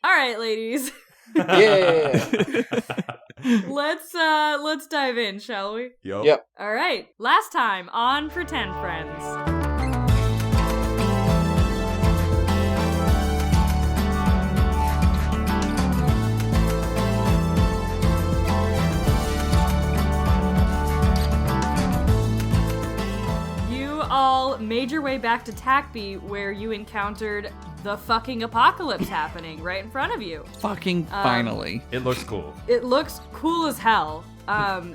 All right, ladies. Yeah. Let's dive in, shall we? Yep. All right. Last time on Pretend Friends. You all made your way back to Tackby, where you encountered the fucking apocalypse happening right in front of you. Fucking finally. It looks cool. It looks cool as hell.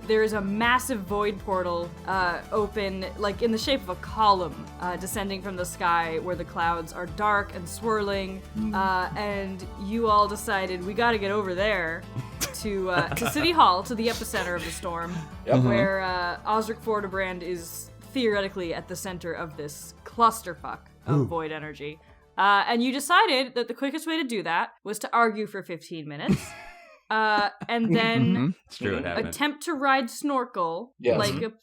There is a massive void portal open, like in the shape of a column, descending from the sky where the clouds are dark and swirling. And you all decided we got to get over there to City Hall, to the epicenter of the storm, where Osric Fordebrand is theoretically at the center of this clusterfuck of void energy. And you decided that the quickest way to do that was to argue for 15 minutes. And then It's true, it happened. attempt to ride Snorkul,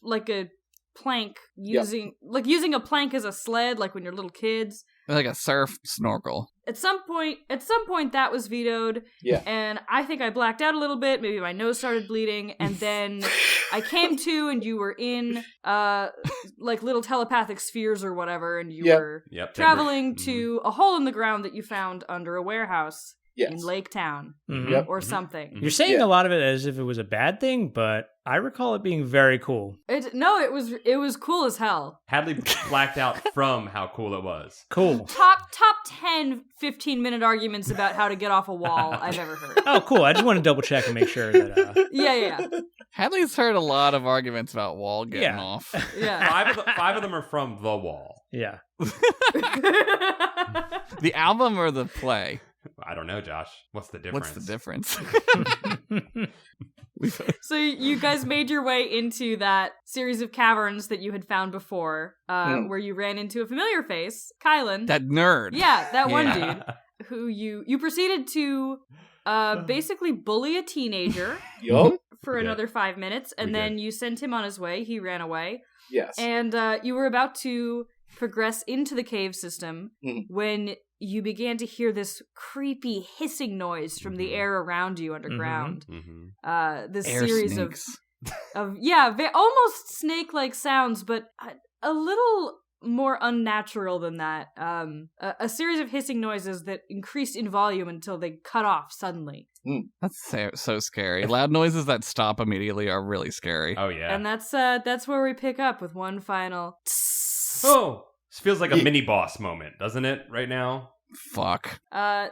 like a plank, using a plank as a sled, like when you're little kids. Like a surf snorkel. At some point, that was vetoed. Yeah. And I think I blacked out a little bit. Maybe my nose started bleeding, and then I came to, and you were in like little telepathic spheres or whatever, and you were traveling to a hole in the ground that you found under a warehouse. Yes. In Lake Town, or something. You're saying a lot of it as if it was a bad thing, but I recall it being very cool. It was cool as hell. Hadley blacked out from how cool it was. Cool. Top 10 15-minute arguments about how to get off a wall I've ever heard. Oh, cool. I just want to double check and make sure that... Yeah. Hadley's heard a lot of arguments about wall getting off. Yeah. Five of them are from The Wall. Yeah. The album or the play? I don't know, Josh. What's the difference? What's the difference? So you guys made your way into that series of caverns that you had found before, where you ran into a familiar face, Kylan. That nerd. Yeah, that one dude who you proceeded to basically bully a teenager for another 5 minutes, and then you sent him on his way. He ran away. Yes. And you were about to progress into the cave system when you began to hear this creepy hissing noise from the air around you underground. This Air series snakes. of almost snake-like sounds, but a little more unnatural than that. A series of hissing noises that increased in volume until they cut off suddenly. That's so scary. Loud noises that stop immediately are really scary. Oh, yeah. And that's where we pick up with one final... Oh! This feels like a mini boss moment, doesn't it, right now? Fuck.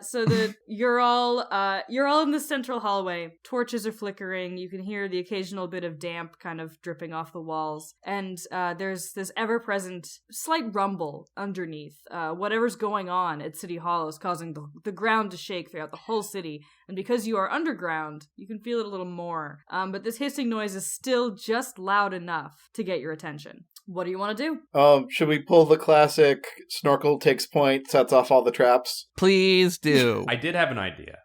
So you're all in the central hallway. Torches are flickering. You can hear the occasional bit of damp kind of dripping off the walls. And there's this ever-present slight rumble underneath. Whatever's going on at City Hall is causing the ground to shake throughout the whole city. And because you are underground, you can feel it a little more. But this hissing noise is still just loud enough to get your attention. What do you want to do? Should we pull the classic Snorkul takes point, sets off all the traps? Please do. I did have an idea.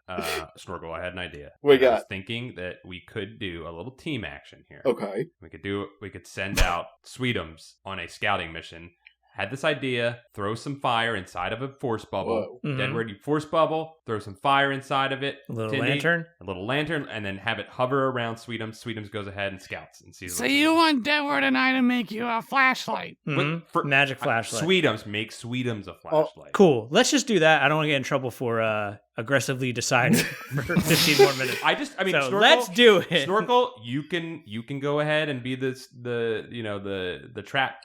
Snorkul, I had an idea. What you got? I was thinking that we could do a little team action here. Okay. We could send out Sweetums on a scouting mission. Had this idea, throw some fire inside of a force bubble. Deadward, you force bubble, throw some fire inside of it. A little Tindy, lantern, and then have it hover around Sweetums. Sweetums goes ahead and scouts and sees. So you want Deadward and I to make you a flashlight? Magic flashlight. Sweetums, make Sweetums a flashlight. Cool. Let's just do that. I don't want to get in trouble for aggressively deciding for 15 more minutes. Snorkul, let's do it. Snorkul, you can go ahead and be the trap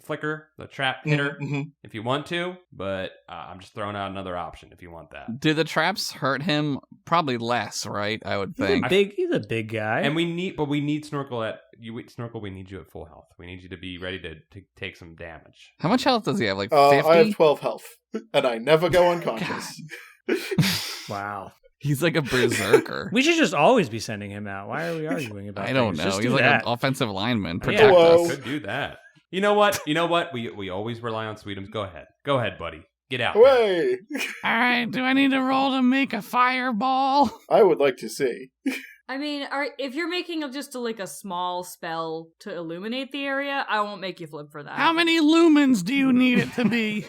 flicker, the trap hitter, if you want to, but I'm just throwing out another option if you want that. Do the traps hurt him? Probably less, right? I would think. He's a big guy. And we need Snorkul Snorkul, we need you at full health. We need you to be ready to take some damage. How much health does he have? Like 50? I have 12 health, and I never go unconscious. Wow. He's like a berserker. We should just always be sending him out. Why are we arguing about I don't things? know. Just He's do like that. an offensive lineman. Protect Whoa. us. Could do that. You know what? We always rely on Sweetums. Go ahead, buddy. Get out. Away! All right. Do I need to roll to make a fireball? I would like to see. I mean, if you're making just a small spell to illuminate the area, I won't make you flip for that. How many lumens do you need it to be?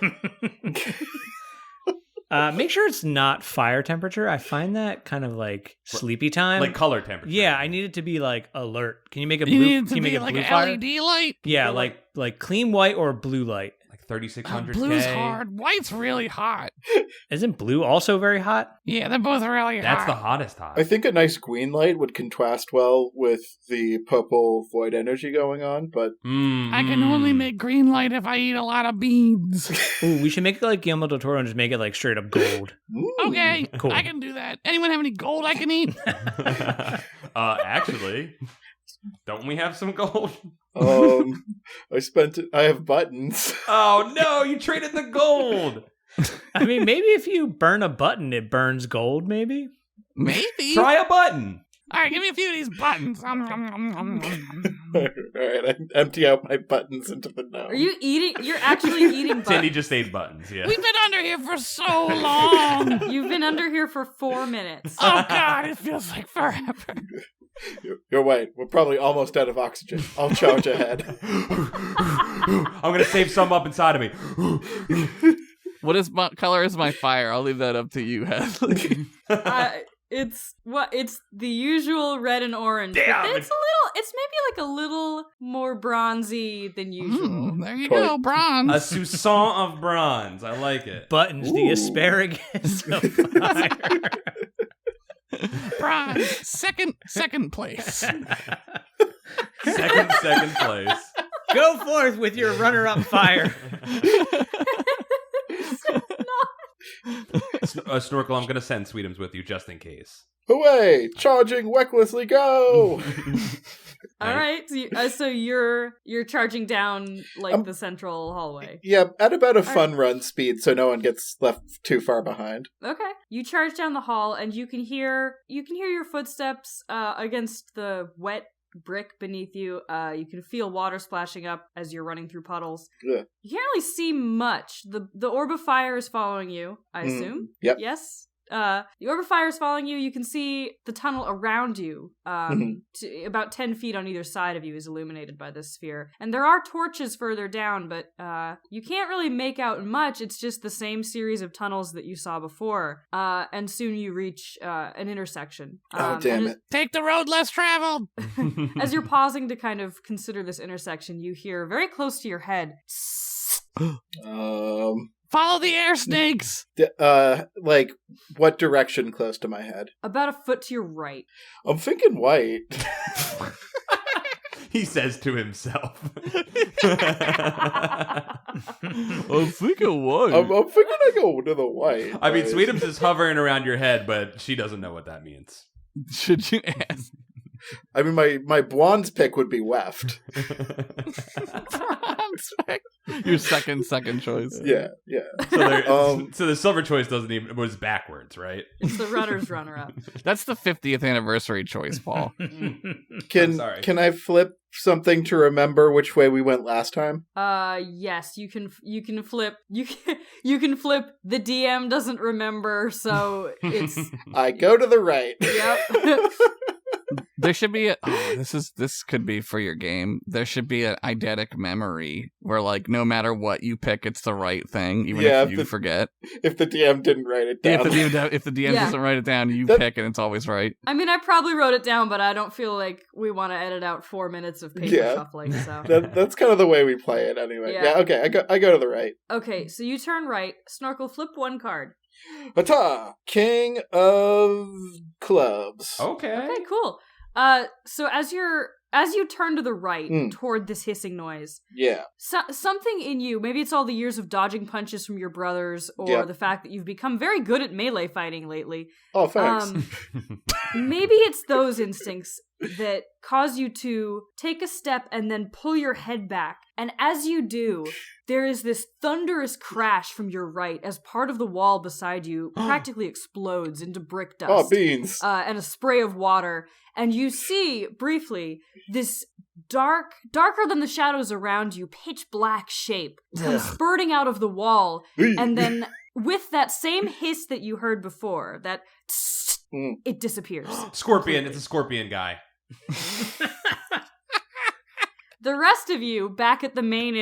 Make sure it's not fire temperature. I find that kind of like sleepy time. Like color temperature. Yeah, I need it to be like alert. Can you make a You blue? need it Can to you make be a like blue an fire? LED light. Yeah, Or like clean white or blue light. Like 3600K. Blue's hard. White's really hot. Isn't blue also very hot? Yeah, they're both really hot. That's the hottest hot. I think a nice green light would contrast well with the purple void energy going on, but I can only make green light if I eat a lot of beans. Ooh, we should make it like Guillermo del Toro and just make it like straight up gold. Okay, Cool. I can do that. Anyone have any gold I can eat? Actually, don't we have some gold? I have buttons. Oh no, you traded the gold. I mean, maybe if you burn a button, it burns gold, maybe? Maybe. Try a button. All right, give me a few of these buttons. All right, I empty out my buttons into the gnome. Are you eating? You're actually eating Tindy buttons. just ate buttons, yeah. We've been under here for so long. You've been under here for 4 minutes. Oh God, it feels like forever. You're right. We're probably almost out of oxygen. I'll charge ahead. I'm going to save some up inside of me. What color is my fire? I'll leave that up to you, Hadley. It's the usual red and orange. Damn, but it's maybe like a little more bronzy than usual. There you Toy. go, bronze. A sousson of bronze. I like it. Buttons, the asparagus of fire. Bronze. Second place. Second place. Go forth with your runner-up fire. Snorkul, I'm going to send Sweetums with you just in case. Away! Charging recklessly, go! All right, so you're charging down like the central hallway. Yeah, at about a right. fun run speed, so no one gets left too far behind. Okay, you charge down the hall, and you can hear your footsteps against the wet brick beneath you. You can feel water splashing up as you're running through puddles. Ugh. You can't really see much. The orb of fire is following you, I assume. Yep. Yes. The orb of fire is following you. You can see the tunnel around you. About 10 feet on either side of you is illuminated by this sphere. And there are torches further down, but you can't really make out much. It's just the same series of tunnels that you saw before. And soon you reach an intersection. Oh, damn it. Take the road less traveled. As you're pausing to kind of consider this intersection, you hear very close to your head. Follow the air snakes. Like, what direction close to my head? About a foot to your right. I'm thinking white. He says to himself. I'm thinking white. I'm thinking I go to the white. I mean, but- Sweetums is hovering around your head, but she doesn't know what that means. Should you ask? I mean, my blonde's pick would be left. Your second choice. Yeah. So the silver choice was backwards, right? It's the runner's runner-up. That's the 50th anniversary choice, Paul. Can I flip something to remember which way we went last time? Yes, you can flip. You can flip. The DM doesn't remember, so it's. I go to the right. Yep. There should be this could be for your game. There should be an eidetic memory where, like, no matter what you pick, it's the right thing, even if you forget. If the DM didn't write it down. If the DM doesn't write it down, you pick and it's always right. I mean, I probably wrote it down, but I don't feel like we want to edit out 4 minutes of paper shuffling. So that's kind of the way we play it, anyway. Yeah. Okay. I go to the right. Okay, so you turn right. Snorkul, flip one card. Hata! King of Clubs. Okay. Okay, cool. So as you turn to the right toward this hissing noise, something in you, maybe it's all the years of dodging punches from your brothers, or the fact that you've become very good at melee fighting lately. Oh, thanks. Maybe it's those instincts that cause you to take a step and then pull your head back. And as you do, there is this thunderous crash from your right as part of the wall beside you practically explodes into brick dust. Oh, beans. And a spray of water. And you see, briefly, this darker than the shadows around you, pitch black shape come spurting out of the wall. And then with that same hiss that you heard before, that it disappears. Scorpion. It's a scorpion guy. The rest of you back at the main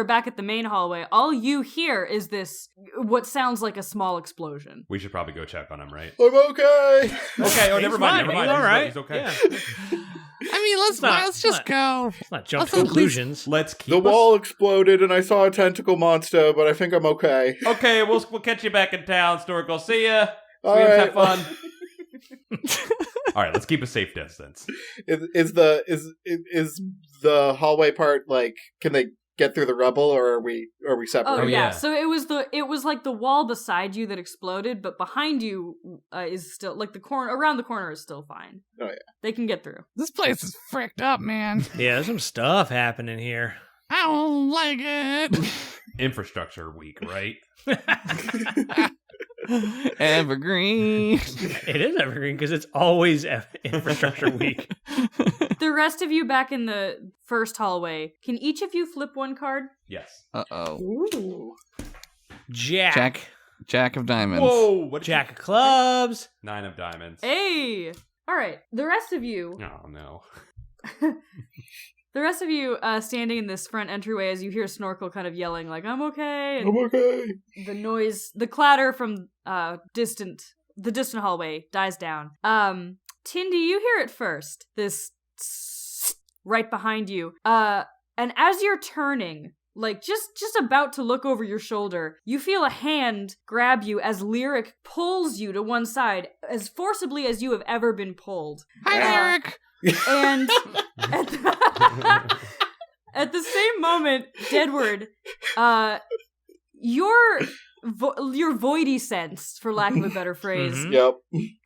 back at the main hallway, all you hear is this what sounds like a small explosion. We should probably go check on him, right? I'm okay. Okay. Oh, never mind. He's all right. He's okay. Yeah. I mean, let's just go. Let's not jump to Let's at conclusions. Let's keep The wall exploded and I saw a tentacle monster, but I think I'm okay. Okay, we'll catch you back in town, Snorkul. See ya. All Sweetums, right. have fun. All right, let's keep a safe distance. Is the hallway part like? Can they get through the rubble, or are we separate? Oh yeah. yeah. So it was like the wall beside you that exploded, but behind you is still like the corner around the corner is still fine. Oh yeah. They can get through. This place is fricked up, man. Yeah, there's some stuff happening here. I don't like it. Infrastructure week, right? Evergreen. It is evergreen because it's always infrastructure week. The rest of you back in the first hallway, can each of you flip one card? Yes. Uh-oh. Ooh. Jack of diamonds. Whoa! What? Jack of clubs. 9 of diamonds. Hey! Alright, the rest of you Oh no. The rest of you standing in this front entryway as you hear Snorkul kind of yelling like, I'm okay, and I'm okay. the noise, the clatter from the distant hallway dies down. Tindy, you hear it first. This right behind you. And as you're turning, like just about to look over your shoulder, you feel a hand grab you as Lyric pulls you to one side as forcibly as you have ever been pulled. Hi, Lyric. And at the same moment, Deadward, your voidy sense, for lack of a better phrase, Mhm. Yep.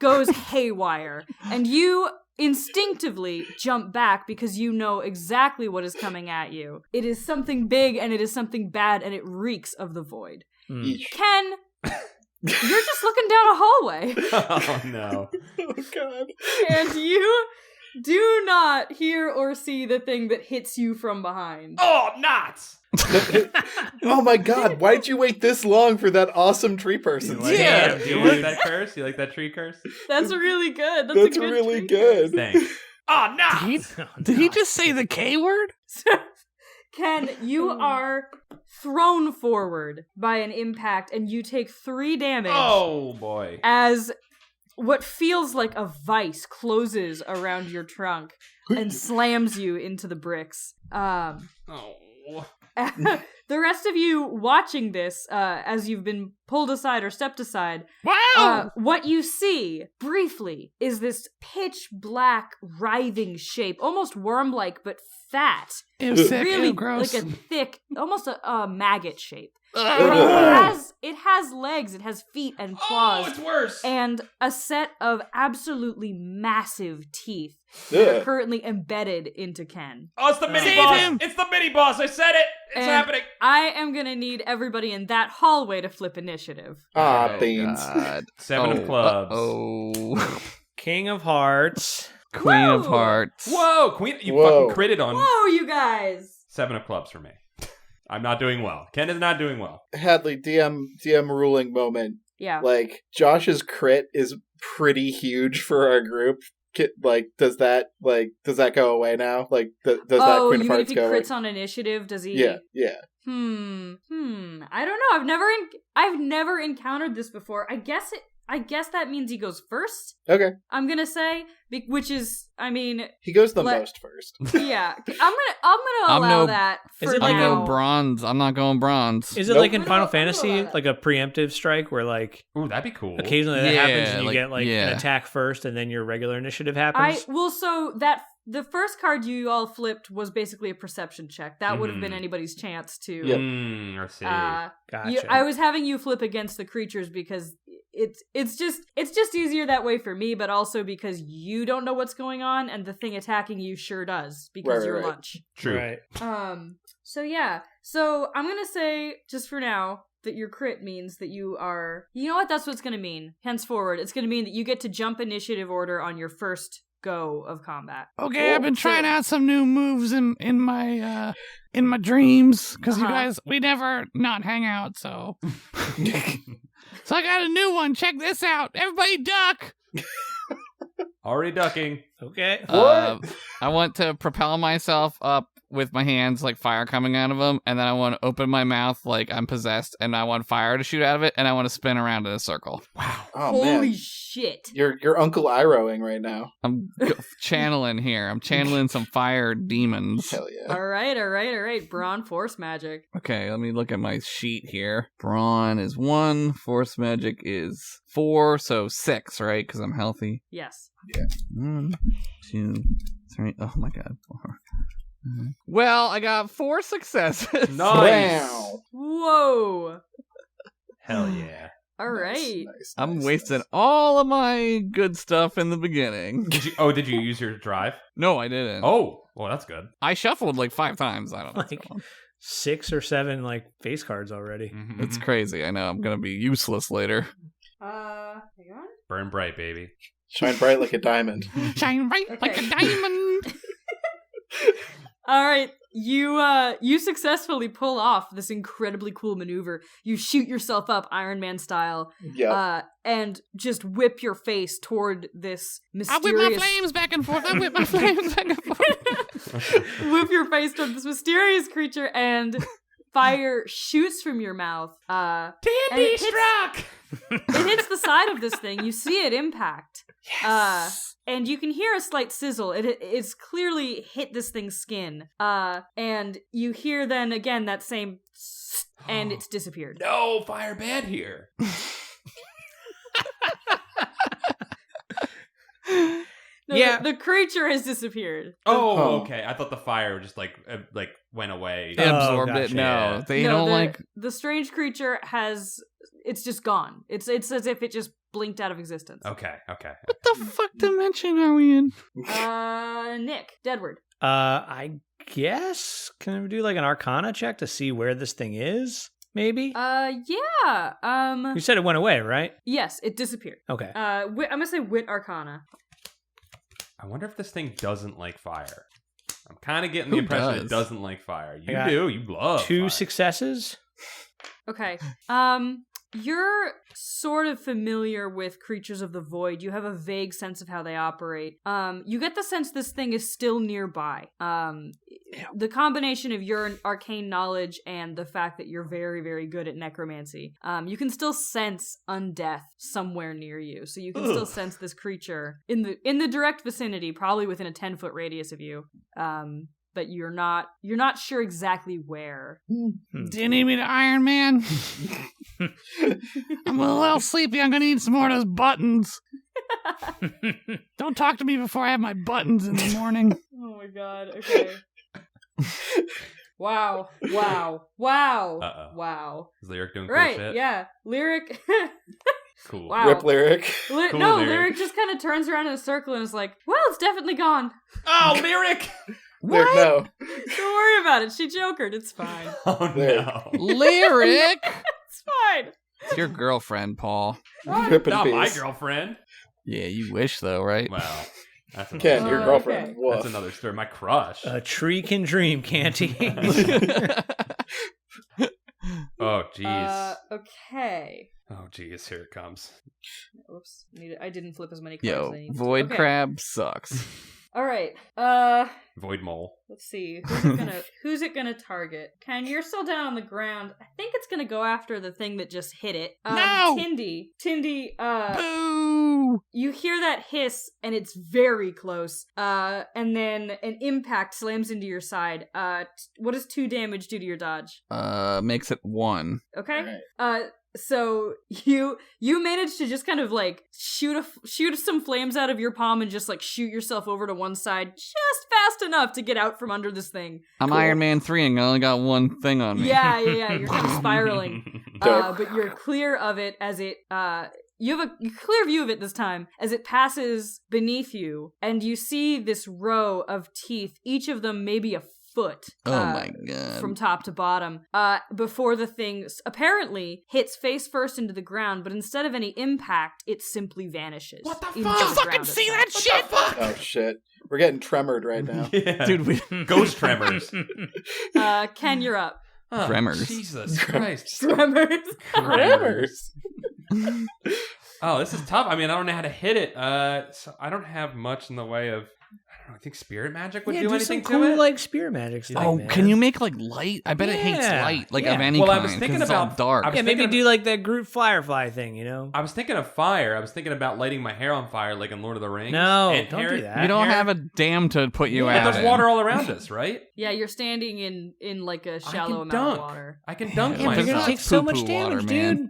goes haywire, and you instinctively jump back because you know exactly what is coming at you. It is something big, and it is something bad, and it reeks of the void. Eesh. Ken, you're just looking down a hallway, Oh no. Oh god. and you do not hear or see the thing that hits you from behind. Oh, knots! Oh my god, why'd you wait this long for that awesome tree person? Yeah, Do you like that curse? You like that tree curse? That's really good. That's That's a good really tweet. good. Thanks. Oh, knots! Did he just say the K word? Ken, you are thrown forward by an impact, and you take 3 damage Oh boy. as what feels like a vice closes around your trunk and slams you into the bricks. Oh. The rest of you watching this, as you've been pulled aside or stepped aside, Wow! what you see, briefly, is this pitch black, writhing shape, almost worm-like, but fat. Ew, sick. Really Ew, gross. like a thick, almost a maggot shape. Ugh. It has legs, it has feet and Oh, claws, it's worse. and a set of absolutely massive teeth that are Ugh. currently embedded into Ken. Oh, it's the mini Save boss. him. It's the mini boss. I said it. It's And happening. I am gonna need everybody in that hallway to flip initiative. Ah, Oh, beans. God. 7 of clubs. Oh. King of hearts. Queen of Whoa. hearts. Whoa, Queen! You Whoa. fucking critted on Whoa, you guys! 7 of clubs for me. I'm not doing well. Ken is not doing well. Hadley, DM ruling moment. Yeah. Like, Josh's crit is pretty huge for our group. Like, does that go away now? Like, does that Oh, Queen you of mean if Hearts he go away? crits on initiative, does he? Yeah. I don't know. I've never encountered this before. I guess that means he goes first. Okay. I'm gonna say, which is, I mean, He goes the Let- most first. yeah. I'm gonna I'm allow no- that for Is it now. like I go bronze. I'm not going bronze. Is it Nope. like in I'm Final gonna Fantasy, allow that. like a preemptive strike where like Ooh, that'd be cool. occasionally that Yeah, happens and you like- get like yeah. an attack first and then your regular initiative happens? So that the first card you all flipped was basically a perception check. That would have been Mhm. anybody's chance to. Yep. I see. Gotcha. I was having you flip against the creatures because it's just easier that way for me, but also because you don't know what's going on and the thing attacking you sure does because Right, you're right. lunch. True. Right. So yeah. So I'm gonna say just for now that your crit means that you are. You know what? That's what it's gonna mean. Henceforward, it's gonna mean that you get to jump initiative order on your first go of combat. Okay, I've been So- trying out some new moves in my dreams because you Uh-huh. guys we never not hang out. So so I got a new one. Check this out. Everybody duck. Already ducking. Okay. I want to propel myself up with my hands, like fire coming out of them, and then I want to open my mouth like I'm possessed, and I want fire to shoot out of it, and I want to spin around in a circle. Wow. Oh Holy man, shit. you're Uncle Irohing right now. I'm channeling here. I'm channeling some fire demons. Hell yeah. All right. Brawn force magic. Okay, let me look at my sheet here. Brawn is 1, force magic is 4, so 6, right? Because I'm healthy. Yes. 1, 2, 3. Oh my god. 4. Well, I got 4 successes. Nice. Wow. Whoa. Hell yeah. All right. Nice, I'm nice, wasting nice. all of my good stuff in the beginning. Did you use your drive? No, I didn't. Oh, well, that's good. I shuffled like 5 times. I don't know. Like 6 or 7 like face cards already. Mhm, It's mhm. crazy. I know. I'm gonna be useless later. Hang on. Burn bright, baby. Shine bright like a diamond. Shine bright like a Okay. diamond. All right, you successfully pull off this incredibly cool maneuver. You shoot yourself up Iron Man style, Yep. and just whip your face toward this I mysterious. whip my flames back and forth. I whip my flames back and forth. Whip your face toward this mysterious creature, and fire shoots from your mouth. And Tindy it hits- struck! It hits the side of this thing. You see it impact. And you can hear a slight sizzle. It's clearly hit this thing's skin. And you hear then again that same and it's disappeared. No, fire bad here. No, Yeah. the creature has disappeared. Oh, okay. I thought the fire just like went away. Oh, Absorbed it. gotcha. No, Yeah. they No, don't the, like. the strange creature it's just gone. It's as if it just blinked out of existence. Okay. What the fuck dimension are we in? Nick, Deadward. I guess can we do like an Arcana check to see where this thing is? Maybe. Yeah. You said it went away, right? Yes, it disappeared. Okay. I'm gonna say Wit Arcana. I wonder if this thing doesn't like fire. I'm kind of getting the Who impression does? it doesn't like fire. I You got do. You love 2 fire. successes. Okay. You're sort of familiar with creatures of the void. You have a vague sense of how they operate. You get the sense this thing is still nearby. The combination of your arcane knowledge and the fact that you're very, very good at necromancy, you can still sense undeath somewhere near you. So you can still sense this creature in the direct vicinity, probably within a 10-foot radius of you. But you're not sure exactly where. Do you need me to Iron Man? I'm a little sleepy. I'm gonna need some more of those buttons. Don't talk to me before I have my buttons in the morning. Oh my god, okay. Wow. Uh-oh. Wow. Is Lyric doing cool Right, shit? yeah. Lyric. Cool. Wow. Rip lyric. Cool, No, Lyric. Lyric just kind of turns around in a circle and is like, well, it's definitely gone. Oh, Lyric! Lyric, no. Don't worry about it. She jokered. It's fine. Oh, Lyric. no. Lyric! It's fine. It's your girlfriend, Paul. Rip in Not my peace. girlfriend. Yeah, you wish though, right? Well, that's another, Ken, your Oh, girlfriend. okay. Woof. that's another story. My crush. A tree can dream, can't he? Oh, jeez. Okay. Oh, jeez. Here it comes. Oops. I didn't flip as many cards Yo, as I needed to. Void Okay. Crab sucks. All right. Void mole. Let's see. Who's it gonna target? Ken, you're still down on the ground. I think it's gonna go after the thing that just hit it. No! Tindy, Boo! you hear that hiss and it's very close. And then an impact slams into your side. What does 2 damage do to your dodge? Makes it 1. Okay? Alright. So you managed to just kind of like shoot some flames out of your palm and just like shoot yourself over to one side just fast enough to get out from under this thing. I'm Cool. Iron Man 3ing. I only got one thing on me. Yeah. You're kind of spiraling. Dope. But you're clear of it as it, you have a clear view of it this time as it passes beneath you, and you see this row of teeth, each of them maybe a foot. Oh my god. From top to bottom, before the thing apparently hits face first into the ground, but instead of any impact, it simply vanishes. What the fuck? into You the fucking ground see itself. that shit? Oh shit. We're getting tremored right now. Yeah. Dude, we Ghost tremors. Ken, you're up. Oh, Tremors. Jesus Christ. Tremors. Tremors. Oh, this is tough. I mean, I don't know how to hit it. So I don't have much in the way of I think spirit magic would Yeah, do do anything some cool, to it. like spirit magic stuff. Oh, man. can you make like light? I bet it hates Yeah, light, like yeah. of any Well, I kind. was thinking 'cause it's all about- dark. I was Yeah, maybe thinking do like that Groot Firefly thing, you know? I was thinking of fire. I was thinking about lighting my hair on fire like in Lord of the Rings. No, And don't do that. You don't have a dam to put you But out. there's in. water all around us, right? Yeah, you're standing in like a shallow amount dunk. of water. I can dunk Yeah, Yeah, but you're myself. gonna take so much Poo-poo damage, water, man. dude.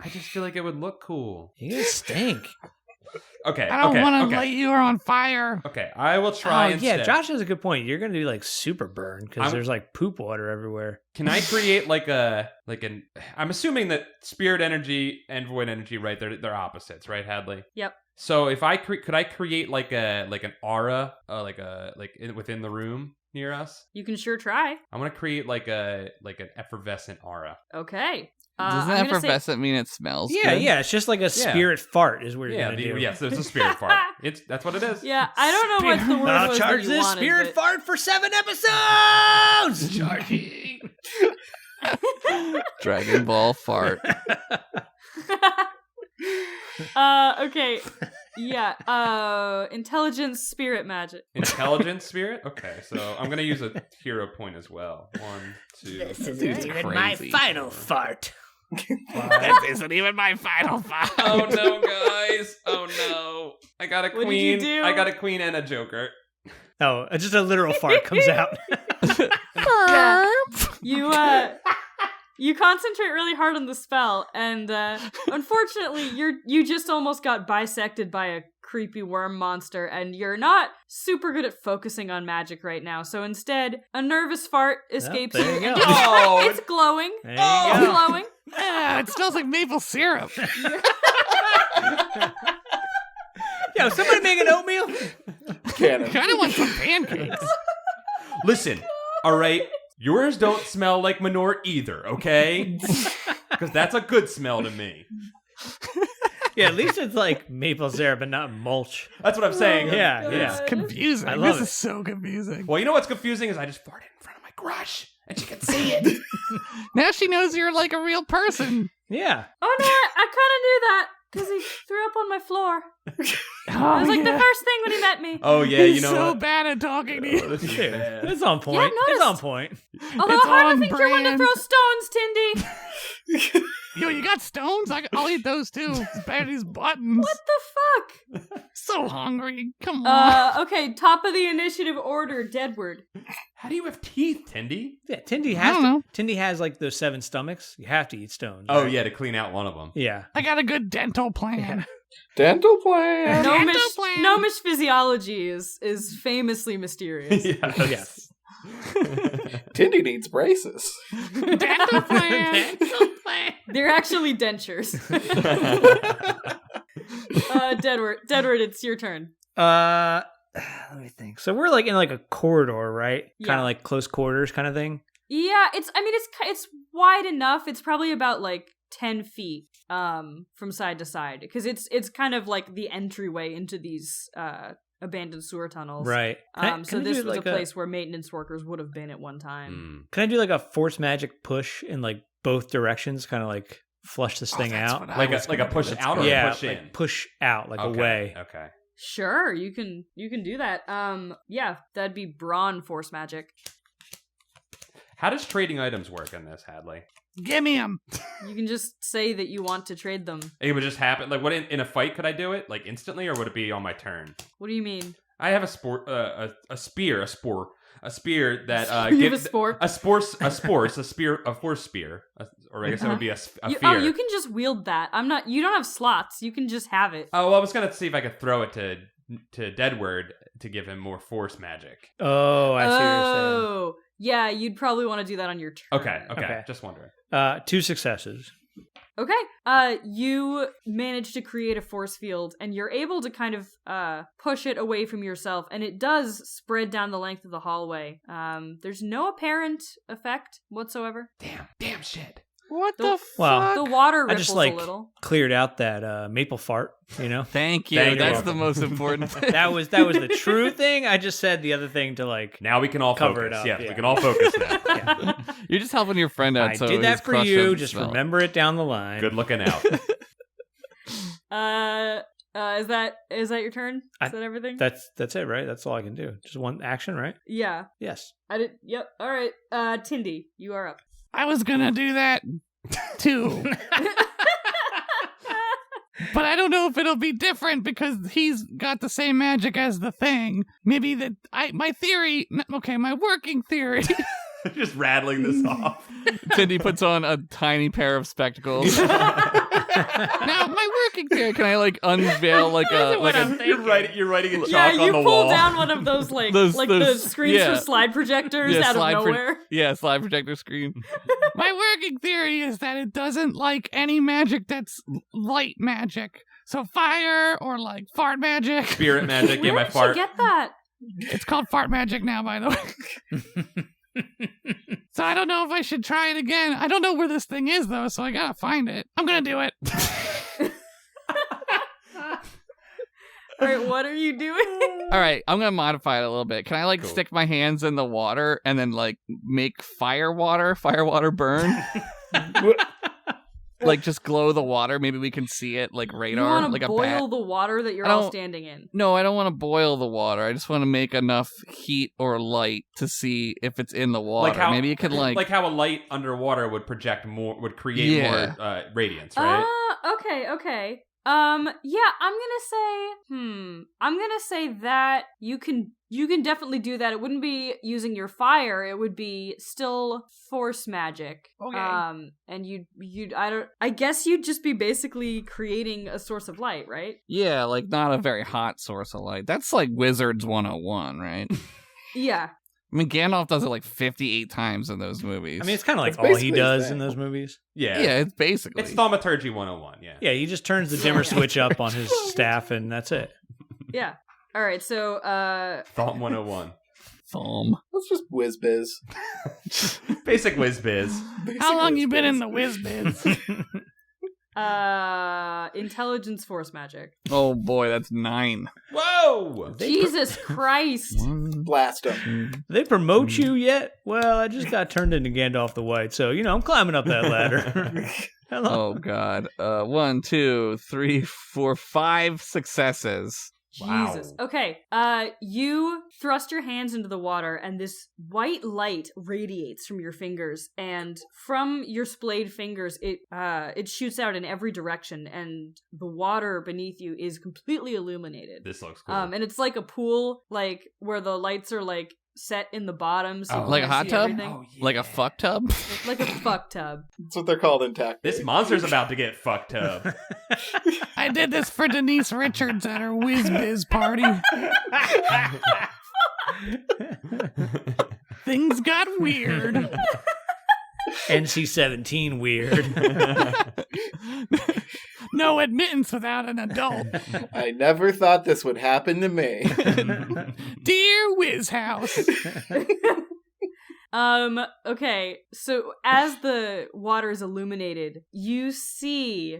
I just feel like it would look cool. You're gonna stink. Okay, I don't okay, want to okay. light you on fire. Okay, I will try Oh, instead. yeah, Josh has a good point. You're gonna be like super burned because I'm- there's like poop water everywhere. Can I create like an? I'm assuming that spirit energy and void energy, right? They're opposites, right, Hadley? Yep. So if I could I create like an aura, within the room near us? You can sure try. I want to create like an effervescent aura. Okay. Does I'm that gonna say- effervescent mean it smells Yeah, good? yeah, it's just like a spirit fart is what you're gonna do. Yes, there's a spirit part. That's what it is. Yeah, I don't know what the word I'll was charge that you this wanted, spirit but- fart for 7 episodes. Charging. Dragon Ball fart. Okay. Yeah. Intelligence spirit magic. Intelligent spirit. Okay, so I'm gonna use a hero point as well. 1, 2. This Dude's isn't even my crazy. final fart. This isn't even my final fart. Oh no, guys! Oh no! I got a What did you queen. do? I got a queen and a joker. Oh, just a literal fart comes out. You concentrate really hard on the spell, and unfortunately, you just almost got bisected by a creepy worm monster, and you're not super good at focusing on magic right now. So instead, a nervous fart escapes there you. you and go. it's- Oh, it's glowing. There It's you go. glowing. Ah, it smells like maple syrup. Yo, somebody make an oatmeal. Cannon. Kind of want some pancakes. Listen, all right. Yours don't smell like manure either, okay? Because that's a good smell to me. Yeah, at least it's like maple syrup and not mulch. That's what I'm saying. Yeah, God. yeah. Confusing. I love this it. is so confusing. Well, you know what's confusing is I just farted in front of my crush, and she can see it. Now she knows you're like a real person. Yeah. Oh no, I kind of knew that because he threw up on my floor. Oh, It was like yeah. the first thing when he met me. Oh yeah, He's you know so what? bad at talking to Oh, you. this is Dude, bad. it's on point. Yeah, I It's noticed. on point. Although It's I on don't think you're one to brand. throw stones, Tindy. Yo, you got stones? I'll eat those too. As bad as these buttons. What the fuck? So hungry. Come on. Okay, top of the initiative order, Deadward. How do you have teeth, Tindy? Yeah, Tindy I has don't know. Tindy has like those 7 stomachs. You have to eat stones. Oh right? yeah, to clean out one of them. Yeah. I got a good dental plan. Dental plan. Dental plan. Gnomish physiology is famously mysterious. Yes. Tindy needs braces. Dental plan. They're actually dentures. Deadward, it's your turn. Let me think. So we're like in like a corridor, right? Kind Yeah. of like close quarters kind of thing. Yeah, it's wide enough. It's probably about like 10 feet from side to side because it's kind of like the entryway into these abandoned sewer tunnels. Right. So I this do was like a place where maintenance workers would have been at one time. Mm. Can I do like a force magic push in like both directions? Kind of like flush this thing that's out. what I Like was a gonna push do. That's out or good. Yeah, push like in? push out, like Okay, away. Okay. Sure, you can do that. Yeah, that'd be brawn force magic. How does trading items work in this, Hadley? Give me him. You can just say that you want to trade them. It would just happen. Like, what in a fight could I do it like instantly, or would it be on my turn? What do you mean? I have a spear that You have gives a spore? a force spear, or I guess it would be a fear. Oh, you can just wield that. You don't have slots. You can just have it. Oh, well, I was gonna see if I could throw it to Deadward to give him more force magic. Oh, I see what you're Oh, yeah, you'd probably want to do that on your turn. Okay, just wondering. saying. 2 successes. Okay. You manage to create a force field, and you're able to kind of push it away from yourself, and it does spread down the length of the hallway. There's no apparent effect whatsoever. Damn shit. What The- the Well, fuck? The water I ripples just like a little. cleared out that maple fart, you know? Thank you. Thank you. That's the most important thing. that was the true thing. I just said the other thing to like Now we can all Cover focus. it up, Yes, yeah. we can all focus now. You're just helping your friend out. I so did his that for crush you. doesn't Just smell. remember it down the line. Good looking out. Is that your turn? Is that everything? That's it, right? That's all I can do. Just one action, right? Yeah. Yes. I did. Yep. All right. Tindy, you are up. I was gonna do that too. But I don't know if it'll be different because he's got the same magic as the thing. Maybe my working theory. Just rattling this off. Tindy puts on a tiny pair of spectacles. Now, my working theory. Can I unveil You're writing in chalk Yeah, on the you pull wall. down one of those the screens for slide projectors out of nowhere. Slide projector screen. My working theory is that it doesn't like any magic that's light magic. So fire or fart magic. Spirit magic. Where my did fart. you get that? It's called fart magic now, by the way. So I don't know if I should try it again. I don't know where this thing is, though, so I gotta find it. I'm gonna do it. All right, what are you doing? All right, I'm gonna modify it a little bit. Can I Cool. stick my hands in the water and then make fire water burn? Just glow the water. Maybe we can see it radar. You want to a bat. boil the water that you're all standing in. No, I don't want to boil the water. I just want to make enough heat or light to see if it's in the water. Maybe it could like how a light underwater would project more, would create more radiance, right? Okay. Yeah, I'm gonna say that you can definitely do that. It wouldn't be using your fire. It would be still force magic. Okay. And I guess you'd just be basically creating a source of light, right? Yeah, not a very hot source of light. That's Wizards 101, right? Yeah. I mean, Gandalf does it 58 times in those movies. I mean, it's kind of It's all he basically does his in thing. those movies. Yeah. Yeah, it's basically. It's thaumaturgy 101, yeah. Yeah, he just turns the dimmer switch up on his staff, and that's it. Yeah. All right, so Thaunt 101. Thumb. Let's just whiz biz. Basic whiz biz. How long you been in the whiz biz? intelligence force magic. Oh boy, that's 9. Whoa! Jesus Christ. Blast them. They promote you yet? Well, I just got turned into Gandalf the White, so I'm climbing up that ladder. Hello. Oh god. 1, 2, 3, 4, 5 successes. Jesus. Okay. You thrust your hands into the water, and this white light radiates from your fingers, and from your splayed fingers, it shoots out in every direction, and the water beneath you is completely illuminated. This looks cool. And it's like a pool, where the lights are set in the bottom, so you Like a can't hot see tub? everything. Oh, yeah. Like a fuck tub? Like a fuck tub. That's what they're called in tech. This monster's about to get fucked up. I did this for Denise Richards at her whiz biz party. Things got weird. NC-17 weird. No admittance without an adult. I never thought this would happen to me. Dear Whiz House. Okay, so as the water is illuminated, you see,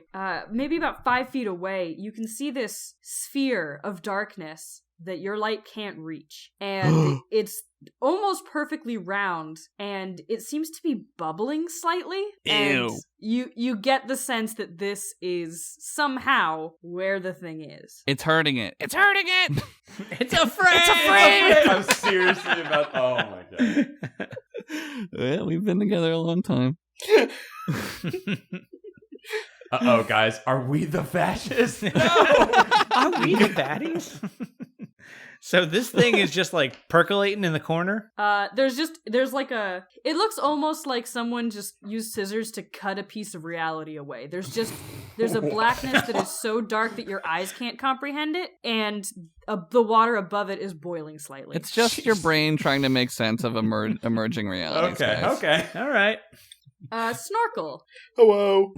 maybe about 5 feet away, you can see this sphere of darkness that your light can't reach. And it's almost perfectly round, and it seems to be bubbling slightly. And you get the sense that this is somehow where the thing is. It's hurting it. It's hurting it. It's afraid. It's afraid. I'm seriously about. Oh my god. Well, we've been together a long time. Uh-oh, guys. Are we the fascists? No! Are we the baddies? So this thing is just percolating in the corner? There's it looks almost like someone just used scissors to cut a piece of reality away. There's a blackness that is so dark that your eyes can't comprehend it, and the water above it is boiling slightly. It's just your brain trying to make sense of emerging realities. Okay, guys. okay. All right. Snorkul. Hello.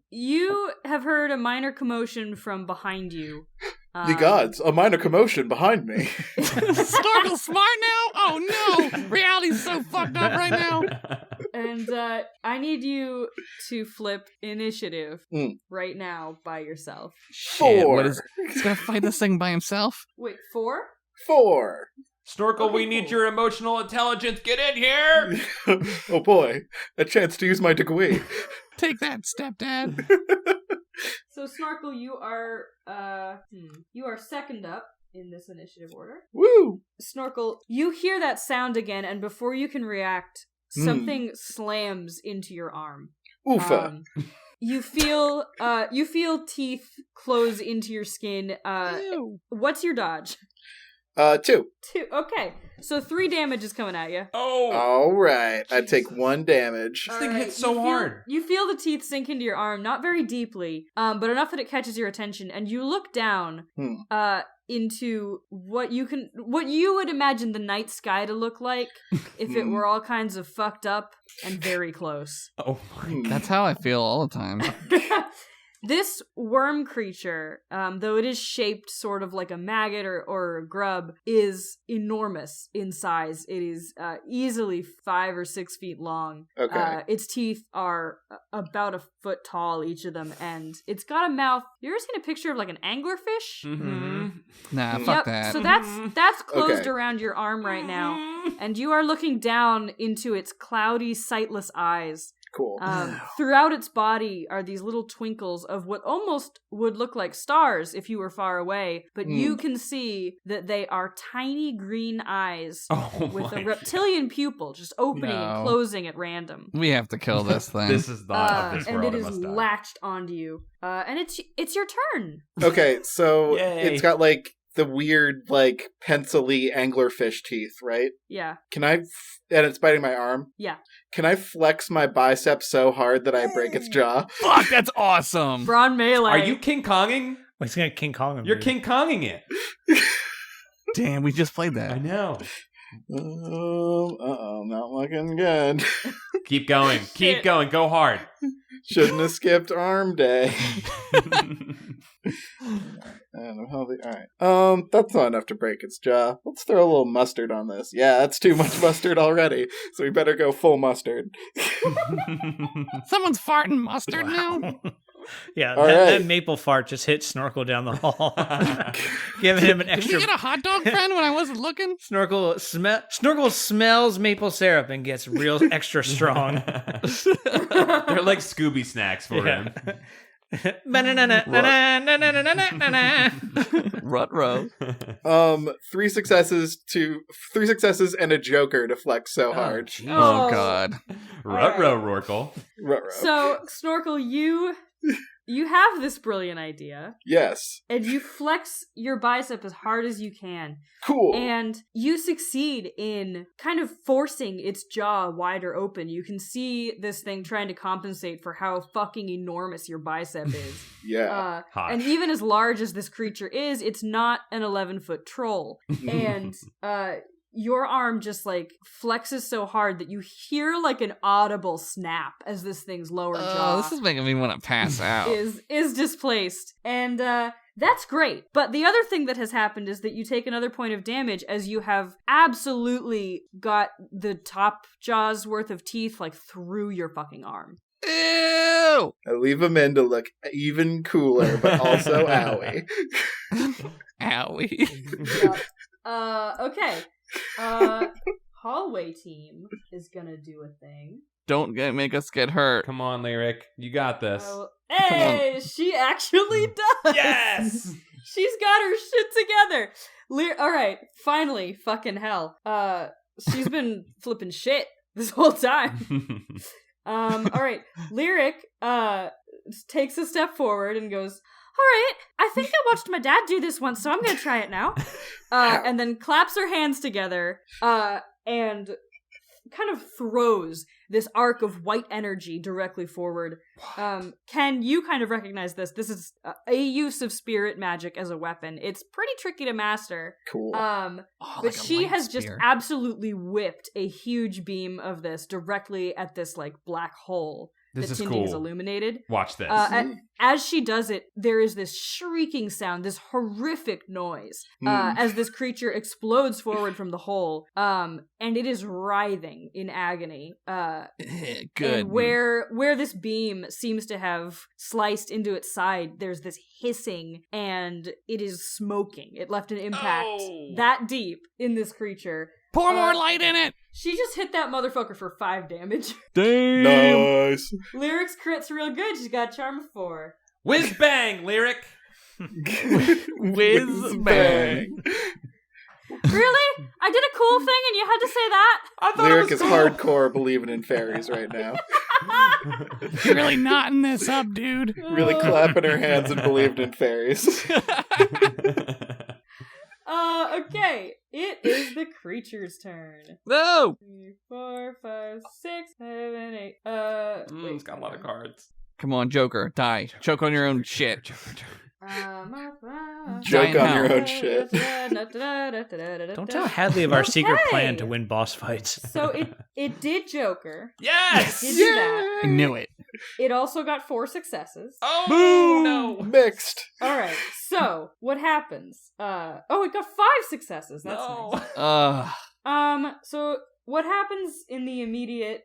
You have heard a minor commotion from behind you. Ye gods, a minor commotion behind me. Snorkul smart now? Oh no! Reality's so fucked up right now. And I need you to flip initiative right now by yourself. Shit, 4. what is? He's gonna fight this thing by himself? Wait, 4? 4. Snorkul, we need your emotional intelligence. Get in here! Oh boy, a chance to use my degree. Take that, stepdad. So Snorkul, you are second up in this initiative order. Woo! Snorkul, you hear that sound again, and before you can react, something slams into your arm. Oofa. You feel teeth close into your skin. What's your dodge? 2. 2. Okay, so 3 damage is coming at you. Oh! All right. I take 1 damage. This thing hits so hard. You feel the teeth sink into your arm, not very deeply, but enough that it catches your attention, and you look down into what you would imagine the night sky to look like if it were all kinds of fucked up and very close. Oh my God. That's how I feel all the time. This worm creature, though it is shaped sort of like a maggot or a grub, is enormous in size. It is easily 5 or 6 feet long. Okay. Its teeth are about a foot tall, each of them, and it's got a mouth. You ever seen a picture of like an anglerfish? Mm-hmm. Nah, fuck that. So that's closed Okay. around your arm right now, and you are looking down into its cloudy, sightless eyes. Cool. Throughout its body are these little twinkles of what almost would look like stars if you were far away, but you can see that they are tiny green eyes with a reptilian pupil just opening and closing at random. We have to kill this thing. This is not of this and world. it It is must die. latched onto you. And it's your turn. Okay, so Yay. it's got like the weird, like, pencil-y anglerfish teeth, right? Yeah. And it's biting my arm? Yeah. Can I flex my bicep so hard that I break its jaw? Fuck, that's awesome. Braun melee. Are you King Konging? Well, he's gonna King Kong him. You're dude. King Konging it. Damn, we just played I that. know. Not looking good. Keep going. Keep going. Go hard. Shouldn't have skipped arm day. And I'm healthy. Alright. That's not enough to break its jaw. Let's throw a little mustard on this. Yeah, that's too much mustard already. So we better go full mustard. Someone's farting mustard now? Yeah, All that right. maple fart just hit Snorkul down the hall, giving him an Did extra. we get a hot dog friend when I wasn't looking? Snorkul smells maple syrup and gets real extra strong. They're like Scooby snacks for him. Rut-row. 3 successes and a joker to flex so hard. Oh, God. Rut-row, Rorkel. Ruh-roh. So, Snorkul, you have this brilliant idea, Yes. and you flex your bicep as hard as you can, Cool. and you succeed in kind of forcing its jaw wider open. You can see this thing trying to compensate for how fucking enormous your bicep is. Yeah. Hot. And even as large as this creature is, it's not an 11-foot troll. And your arm just like flexes so hard that you hear like an audible snap as this thing's lower jaw This is making me want to pass out. is displaced. And that's great. But the other thing that has happened is that you take another point of damage as you have absolutely got the top jaw's worth of teeth like through your fucking arm. Ew! I leave them in to look even cooler, but also owie. Owie. Okay. Hallway team is gonna do a thing. Don't make us get hurt. Come on, Lyric. You got this. Hey, she actually does. Yes! She's got her shit together. All right, finally, fucking hell. She's been flipping shit this whole time. All right, Lyric takes a step forward and goes, all right, I think I watched my dad do this once, so I'm gonna try it now. And then claps her hands together and kind of throws this arc of white energy directly forward. Ken, you kind of recognize this. This is a use of spirit magic as a weapon. It's pretty tricky to master. Cool. But like a she light has just spear. absolutely whipped a huge beam of this directly at this like black hole This that is Tindy is cool. illuminated. Watch this. As she does it, there is this shrieking sound, this horrific noise, as this creature explodes forward from the hole, and it is writhing in agony. Good. And where this beam seems to have sliced into its side, there's this hissing, and it is smoking. It left an impact that deep in this creature. Pour more light in it! She just hit that motherfucker for 5 damage. Damn! Nice. Lyrics crit's real good. She's got a charm of 4. Whiz bang, Lyric. Whiz bang. Really? I did a cool thing and you had to say that? I thought Lyric it is was cool. hardcore believing in fairies right now. You're really knotting this up, dude. Really clapping her hands and believing in fairies. Okay. It is the creature's turn. No! 3, 4, 5, 6, 7, 8. It's got a lot of cards. Come on, Joker, die. Choke on your own shit. Joke on your hell. own shit. Don't tell Hadley of our secret plan to win boss fights. So it did Joker. Yes! It did that. I knew it. It also got 4 successes. Oh, no. Mixed. All right. So what happens? It got 5 successes. That's nice. So what happens in the immediate...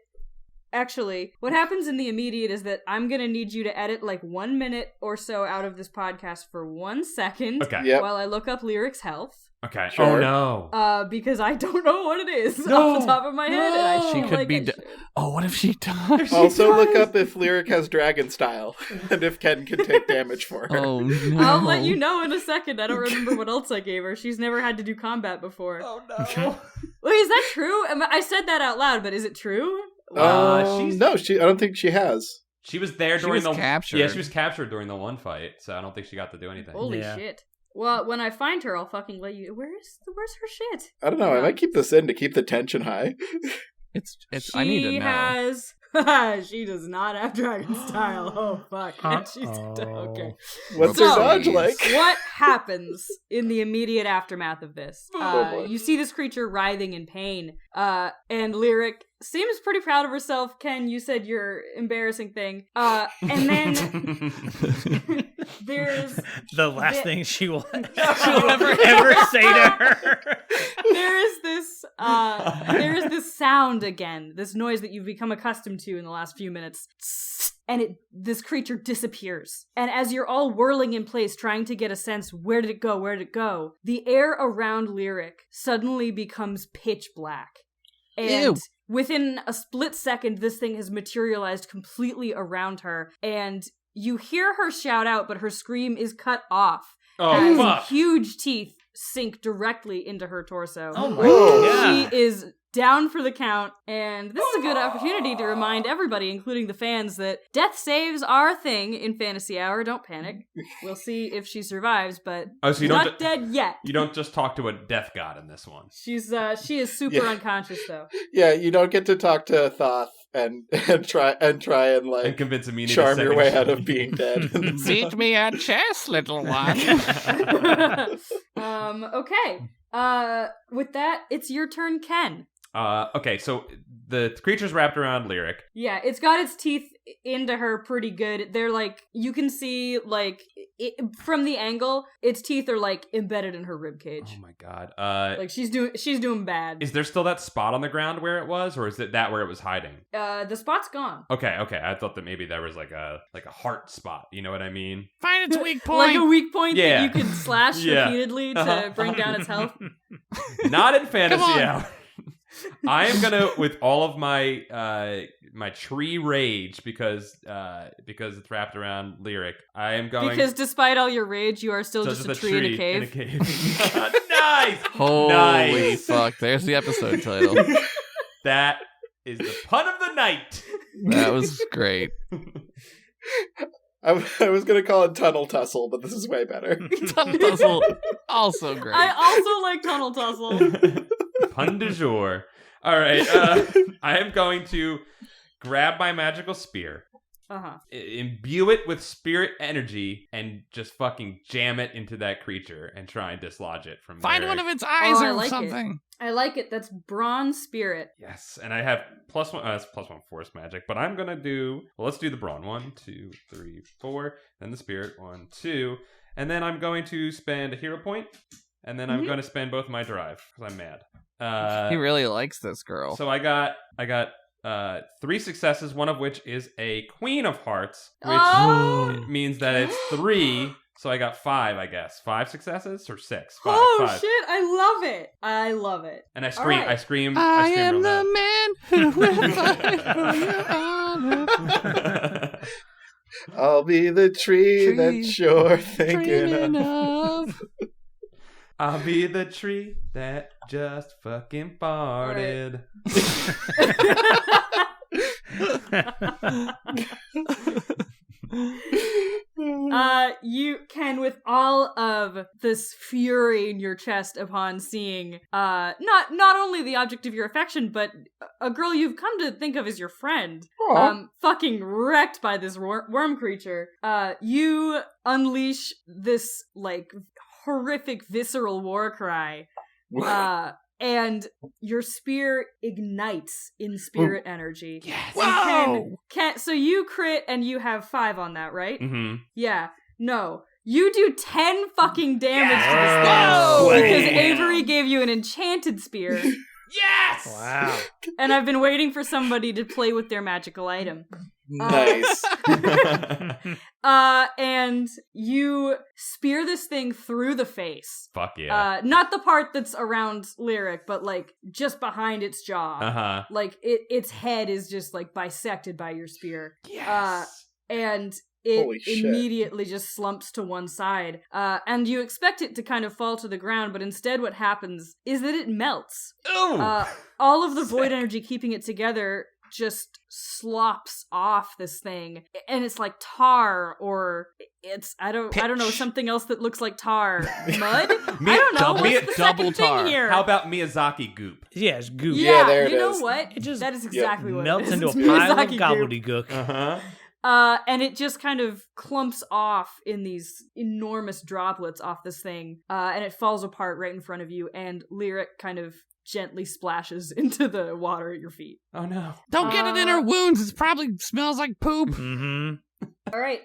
Actually, what happens in the immediate is that I'm gonna need you to edit like 1 minute or so out of this podcast for 1 second Okay. Yep. while I look up Lyric's health. Okay. Sure. Oh, no. Because I don't know what it is No. off the top of my head, and I She feel could like be I should. Oh, what if she dies? Also, look up if Lyric has dragon style and if Ken can take damage for her. Oh, no. I'll let you know in a second. I don't remember what else I gave her. She's never had to do combat before. Oh, no. Wait, is that true? I said that out loud, but is it true? she's- I don't think she has. She was there She during was the... captured. Yeah, she was captured during the one fight, so I don't think she got to do anything. Holy Yeah. shit. Well, when I find her, I'll fucking let you... Where's her shit? I don't know. I might keep this in to keep the tension high. It's. I need to know. has... she does not have dragon style. Oh, fuck. She's... Okay. What's So- her dodge like? What happens in the immediate aftermath of this? boy. You see this creature writhing in pain, and Lyric seems pretty proud of herself. Ken, you said your embarrassing thing. And then there's The last the- thing she will ever say to her. there is this sound again, this noise that you've become accustomed to in the last few minutes. And this creature disappears. And as you're all whirling in place, trying to get a sense, where did it go? The air around Lyric suddenly becomes pitch black. And Ew. within a split second, this thing has materialized completely around her. And you hear her shout out, but her scream is cut off. Oh, as fuck. huge teeth sink directly into her torso. Oh my Whoa. god. She is down for the count, and this is a good opportunity to remind everybody, including the fans, that death saves are a thing in Fantasy Hour. Don't panic. We'll see if she survives, but Oh, so you she's don't not dead yet. You don't just talk to a death god in this one. She is super Yeah. unconscious though. Yeah, you don't get to talk to Thoth and try and And like convince him you need a charm your second way shot. out of being dead. Beat me at chess, little one. Okay. With that, it's your turn, Ken. Okay, so the creature's wrapped around Lyric. Yeah, it's got its teeth into her pretty good. They're like, you can see, like, from the angle, its teeth are, like, embedded in her ribcage. Oh my god. Like, she's doing bad. Is there still that spot on the ground where it was, or is it that where it was hiding? The spot's gone. Okay. I thought that maybe there was like a heart spot. You know what I mean? Find its weak Like a point. weak point Yeah. that you could slash Yeah. repeatedly to bring down its health. Not in Fantasy Come on. Hour. I am gonna, with all of my my tree rage, because it's wrapped around Lyric. I am going Because despite all your rage, you are still So just a just tree in a cave. Nice. Holy Nice. fuck! There's the episode title. That is the pun of the night. That was great. I was gonna call it Tunnel Tussle, but this is way better. Tunnel Tussle, also great. I also like Tunnel Tussle. Pun du jour. All right. I am going to grab my magical spear, imbue it with spirit energy, and just fucking jam it into that creature and try and dislodge it from Find there. one of its eyes I or like it. something. I like it. That's Bronze Spirit. Yes, and I have +1. That's +1 force magic, but I'm gonna do. Well, let's do the brawn. 1, 2, 3, 4. Then the spirit. 1, 2, and then I'm going to spend a hero point, and then I'm going to spend both my drive because I'm mad. He really likes this girl. So I got 3 successes, one of which is a Queen of Hearts, which means that it's 3. So I got 5, I guess. 5 successes or 6? 5. Oh 5. shit! I love it. And I All scream. right. I scream. I scream am real the loud. man who will fight for your honor. I'll be the tree that you're thinking of. I'll be the tree that just fucking farted. You can, with all of this fury in your chest upon seeing not only the object of your affection, but a girl you've come to think of as your friend, fucking wrecked by this worm creature, you unleash this like horrific visceral war cry. And your spear ignites in spirit energy. Yes. Whoa! So you crit and you have 5 on that, right? Mm-hmm. Yeah. No. You do 10 fucking damage to this Whoa! thing. Because Avery gave you an enchanted spear. Yes! Wow. And I've been waiting for somebody to play with their magical item. Nice. And you spear this thing through the face. Fuck yeah. Not the part that's around Lyric, but like just behind its jaw. Uh-huh. Like its head is just like bisected by your spear. Yes. And it Holy shit. immediately just slumps to one side. And you expect it to kind of fall to the ground, but instead what happens is that it melts. Ooh. All of the void energy keeping it together just slops off this thing, and it's like tar, or it's I don't know, something else that looks like tar. Mud? I don't know. What's the double second tar. thing here? How about Miyazaki goop? Yeah, it's goop. Yeah, there it you know is. what? It just that is exactly what melts it is. into a It's pile of Miyazaki goop. gobbledygook. Uh-huh. And it just kind of clumps off in these enormous droplets off this thing, and it falls apart right in front of you, and Lyric kind of gently splashes into the water at your feet. Oh no. Don't get it in her wounds. It probably smells like poop. Mm-hmm. All right,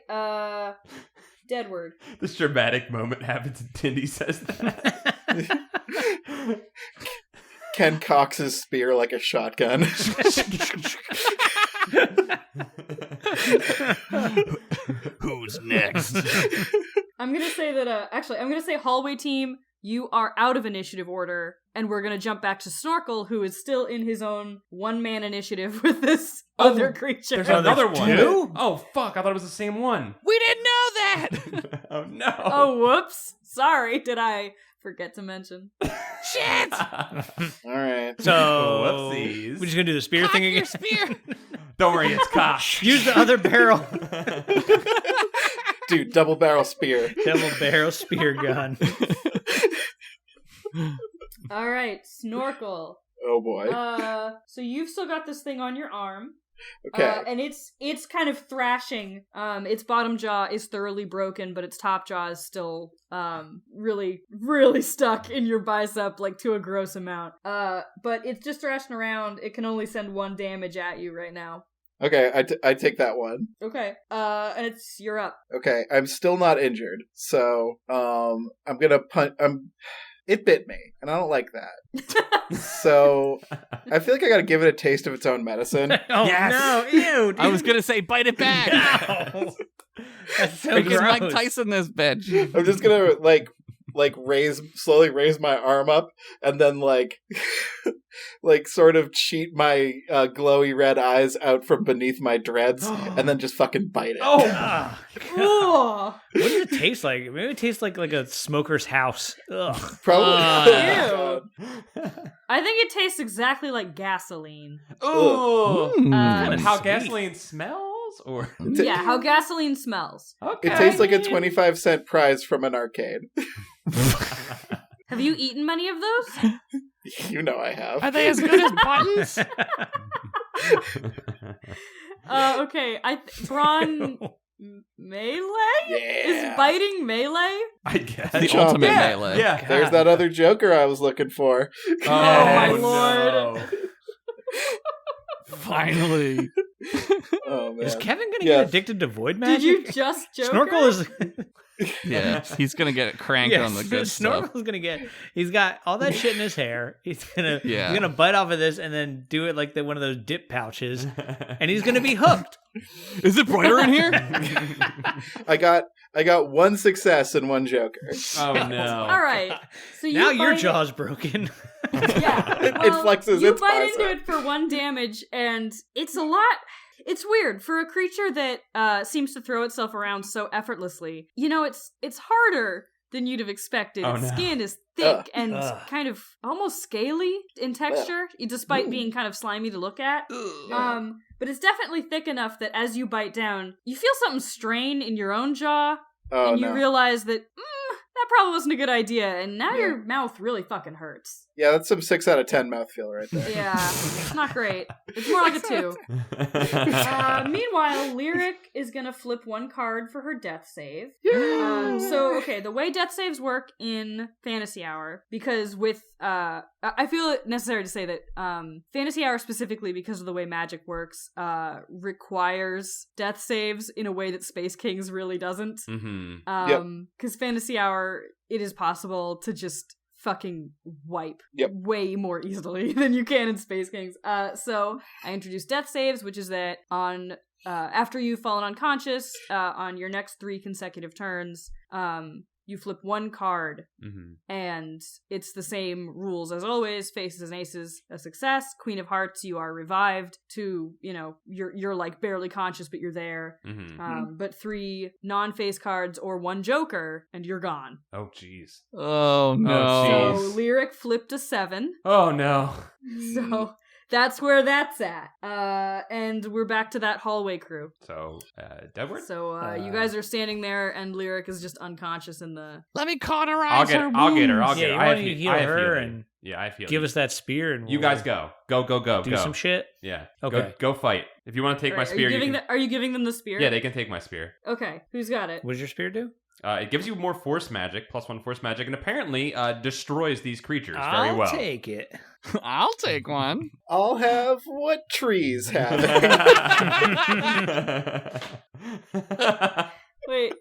Deadward. This dramatic moment happens and Tindy says that. Ken cocks his spear like a shotgun. Who's next? I'm gonna say that, I'm gonna say hallway team, you are out of initiative order, and we're gonna jump back to Snorkul, who is still in his own one-man initiative with this other creature. There's another there's one. two? Oh, fuck. I thought it was the same one. We didn't know that. Oh, no. Oh, whoops. Sorry, did I forget to mention? Shit. All right. So, Whoopsies. we're just gonna do the spear Cock thing your again. spear. Don't worry, it's cocked. Use the other barrel. Dude, double barrel spear. Double barrel spear gun. All right, Snorkul. Oh boy. So you've still got this thing on your arm. Okay. And it's kind of thrashing. Its bottom jaw is thoroughly broken, but its top jaw is still really, really stuck in your bicep, like to a gross amount. But it's just thrashing around. It can only send 1 damage at you right now. Okay, I take that one. Okay. And you're up. Okay, I'm still not injured, so I'm gonna punch. It bit me, and I don't like that. So I feel like I gotta give it a taste of its own medicine. Oh Yes. no! Ew! Dude. I was gonna say bite it back. No. That's so Because gross. Mike Tyson this bitch. I'm just gonna slowly raise my arm up, and then sort of cheat my glowy red eyes out from beneath my dreads, and then just fucking bite it. Oh, Ah, God. Oh, What does it taste like? Maybe it tastes like a smoker's house. Ugh. Probably. ew. I think it tastes exactly like gasoline. oh. Uh, How Sweet. gasoline smells? Or Yeah, how gasoline smells. okay. It tastes like a 25-cent prize from an arcade. Have you eaten many of those? You know I have. Are they as good as buttons? Okay. Brawn melee? Yeah. Is biting melee? I guess. The Chop ultimate it. melee. Yeah. There's that other Joker I was looking for. Oh, my no. lord. Finally. Oh man. Is Kevin gonna Yeah. get addicted to void magic? Did you just joke? Snorkul is. Yeah, he's gonna get it cranked Yes, on the good stuff. Snorkel's gonna get. He's got all that shit in his hair. He's gonna. Yeah. He's gonna bite off of this and then do it like one of those dip pouches, and he's gonna be hooked. Is it brighter in here? I got 1 success and 1 Joker. Oh no. All right. So you Now your bite jaw's broken. Yeah. It Well, flexes you its bite bicep. into it for 1 damage, and it's a lot. It's weird for a creature that seems to throw itself around so effortlessly. It's harder than you'd have expected. Its skin is thick and kind of almost scaly in texture, despite being kind of slimy to look at. But it's definitely thick enough that as you bite down, you feel something strain in your own jaw, and you realize that that probably wasn't a good idea, and now your mouth really fucking hurts. Yeah, that's some 6 out of 10 mouthfeel right there. Yeah, it's not great. It's more like a 2. Meanwhile, Lyric is gonna flip 1 card for her death save. The way death saves work in Fantasy Hour, because with, I feel it necessary to say that Fantasy Hour specifically, because of the way magic works, requires death saves in a way that Space Kings really doesn't. Because Fantasy Hour, it is possible to just fucking wipe way more easily than you can in Space Kings. So I introduced death saves, which is that on after you've fallen unconscious, on your next 3 consecutive turns, you flip 1 card, and it's the same rules as always. Faces and aces, a success. Queen of Hearts, you are revived to, you're like barely conscious, but you're there. But 3 non-face cards or 1 joker, and you're gone. Oh, jeez. Oh, no. So Lyric flipped a 7. Oh, no. So that's where that's at. And we're back to that hallway crew. So, Deadward? So, you guys are standing there, and Lyric is just unconscious in the... Let me cauterize her wounds. I'll get her. Yeah, why don't you heal her and I feel give us that spear and you guys go. Go. Do some shit? Yeah. Okay. Go fight. If you want to take my spear, are you giving them the spear? Yeah, they can take my spear. Okay. Who's got it? What does your spear do? It gives you more force magic, +1 force magic, and apparently destroys these creatures very well. I'll take it. I'll take one. I'll have what trees have. Wait,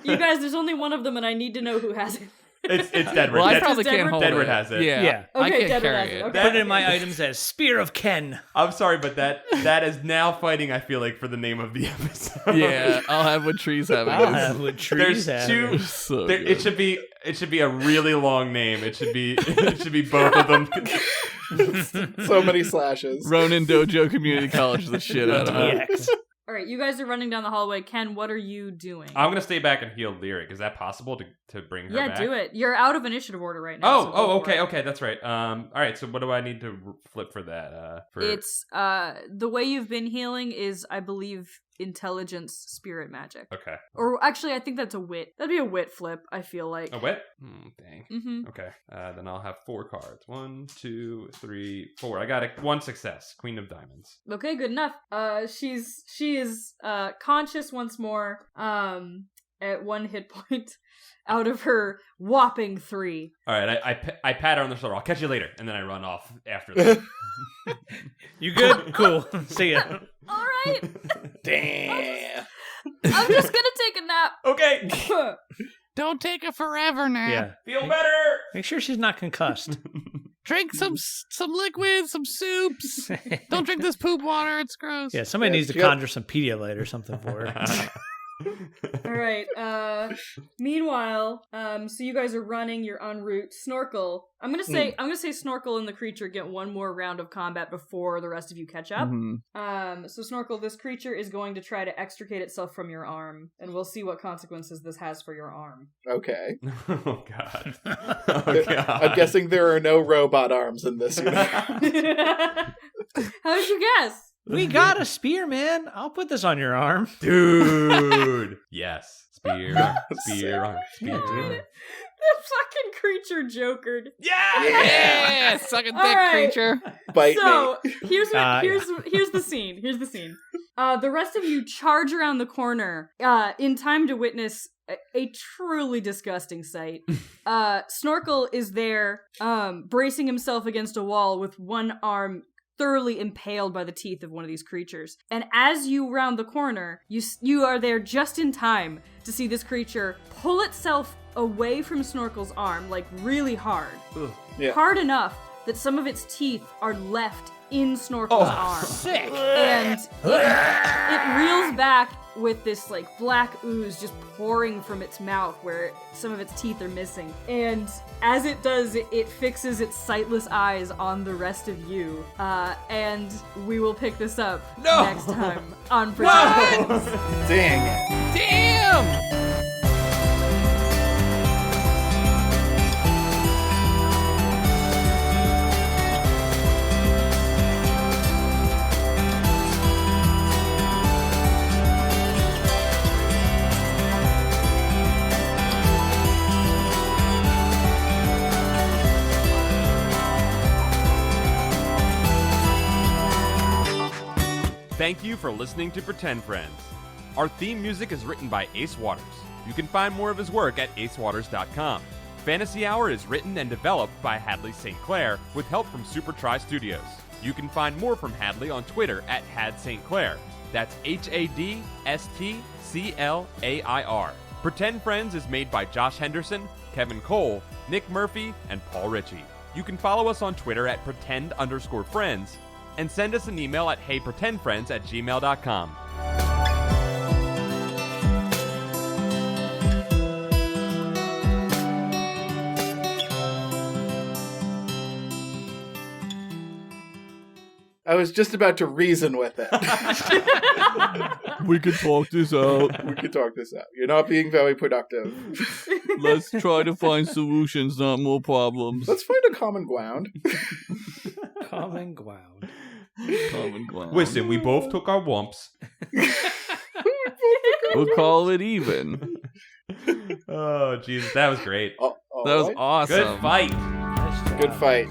you guys, there's only one of them, and I need to know who has it. It's Deadward. Well, I probably can't hold Deadward it. has it. Yeah. Okay, I can't Deadward carry has it. it. Okay. Put it in my items as Spear of Ken. I'm sorry, but that is now fighting, I feel like, for the name of the episode. Yeah, I'll have what trees have. I'll have what trees There's have. 2. So It should be a really long name. It should be both of them. So many slashes. Ronin Dojo Community College the shit out of it. DX. All right, you guys are running down the hallway. Ken, what are you doing? I'm gonna stay back and heal Lyric. Is that possible to bring her back? Yeah, do it. You're out of initiative order right now. Okay, that's right. All right. So what do I need to flip for that? It's the way you've been healing is, I believe, intelligence, spirit magic. Okay. Or actually, I think that's a wit. That'd be a wit flip. I feel like A wit? Dang. Mm-hmm. Okay. Then I'll have 4 cards. 1, 2, 3, 4. I got 1 success. Queen of Diamonds. Okay, good enough. She is conscious once more. At 1 hit point out of her whopping 3. All right. I pat her on the shoulder. I'll catch you later, and then I run off after that. You good? Cool. See ya. All right. Damn. I'm just gonna take a nap. Okay. Don't take a forever nap. Yeah. Feel better. Make sure she's not concussed. Drink some liquids, some soups. Don't drink this poop water. It's gross. Yeah, somebody needs to conjure some Pedialyte or something for her. All right. Meanwhile, so you guys are running. You're en route. Snorkul. I'm gonna say Snorkul and the creature get 1 more round of combat before the rest of you catch up. So Snorkul, this creature is going to try to extricate itself from your arm, and we'll see what consequences this has for your arm. Okay. Oh God. Oh God. I'm guessing there are no robot arms in this universe. How did you guess? We got a spear, man. I'll put this on your arm. Dude. Yes. Spear arm. Spear arm. Spear arm. The fucking creature jokered. Yeah, sucking thick creature. Bite So me. here's the scene. Here's the scene. The rest of you charge around the corner in time to witness a truly disgusting sight. Snorkul is there, bracing himself against a wall with 1 arm thoroughly impaled by the teeth of one of these creatures. And as you round the corner, you are there just in time to see this creature pull itself away from Snorkul's arm, like really hard. Yeah. Hard enough that some of its teeth are left in Snorkul's arm. Sick. And it reels back with this like black ooze just pouring from its mouth where some of its teeth are missing. And as it does, it fixes its sightless eyes on the rest of you. And we will pick this up next time on Pretend Friends. Dang it. Damn! Thank you for listening to Pretend Friends. Our theme music is written by Ace Waters. You can find more of his work at acewaters.com. Fantasy Hour is written and developed by Hadley St. Clair with help from Super Try Studios. You can find more from Hadley on Twitter at Had St. Clair. That's HADSTCLAIR. Pretend Friends is made by Josh Henderson, Kevin Cole, Nick Murphy, and Paul Ritchey. You can follow us on Twitter at pretend_friends and send us an email at heypretendfriends@gmail.com. I was just about to reason with it. We could talk this out. We could talk this out. You're not being very productive. Let's try to find solutions, not more problems. Let's find a common ground. Common ground. Common ground. Listen, we both took our wumps. We'll call it even. Oh, Jesus, that was great. That was awesome. Good fight. Good fight.